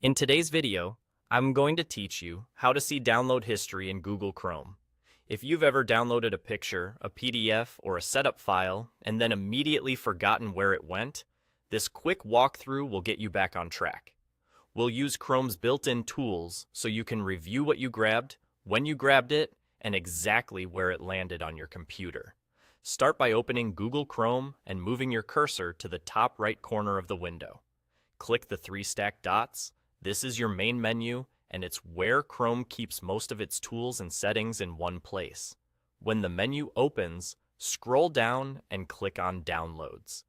In today's video, I'm going to teach you how to see download history in Google Chrome. If you've ever downloaded a picture, a PDF, or a setup file, and then immediately forgotten where it went, this quick walkthrough will get you back on track. We'll use Chrome's built-in tools so you can review what you grabbed, when you grabbed it, and exactly where it landed on your computer. Start by opening Google Chrome and moving your cursor to the top right corner of the window. Click the three stacked dots. This is your main menu, and it's where Chrome keeps most of its tools and settings in one place. When the menu opens, scroll down and click on Downloads.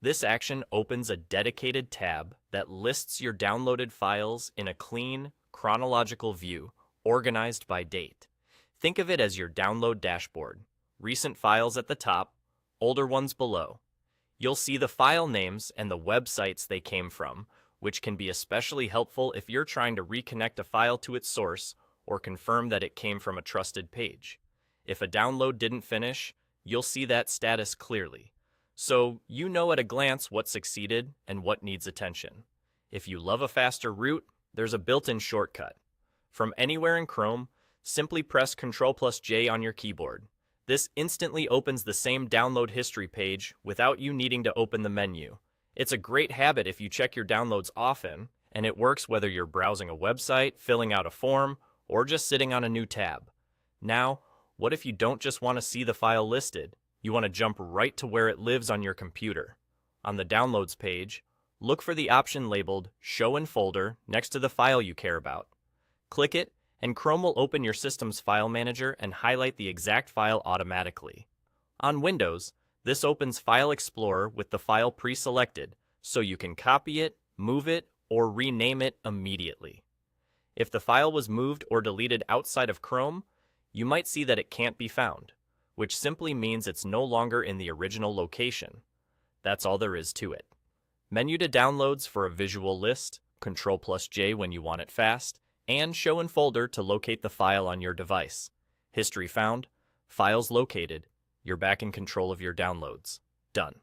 This action opens a dedicated tab that lists your downloaded files in a clean, chronological view, organized by date. Think of it as your download dashboard. Recent files at the top, older ones below. You'll see the file names and the websites they came from, which can be especially helpful if you're trying to reconnect a file to its source or confirm that it came from a trusted page. If a download didn't finish, you'll see that status clearly. So you know at a glance what succeeded and what needs attention. If you love a faster route, there's a built-in shortcut. From anywhere in Chrome, simply press Ctrl+J on your keyboard. This instantly opens the same download history page without you needing to open the menu. It's a great habit if you check your downloads often, and it works whether you're browsing a website, filling out a form, or just sitting on a new tab. Now, what if you don't just want to see the file listed? You want to jump right to where it lives on your computer. On the Downloads page, look for the option labeled Show in Folder next to the file you care about. Click it, and Chrome will open your system's file manager and highlight the exact file automatically. On Windows, this opens File Explorer with the file pre-selected, so you can copy it, move it, or rename it immediately. If the file was moved or deleted outside of Chrome, you might see that it can't be found, which simply means it's no longer in the original location. That's all there is to it. Menu to Downloads for a visual list, Ctrl+J when you want it fast, and Show in Folder to locate the file on your device. History found, files located, you're back in control of your downloads. Done.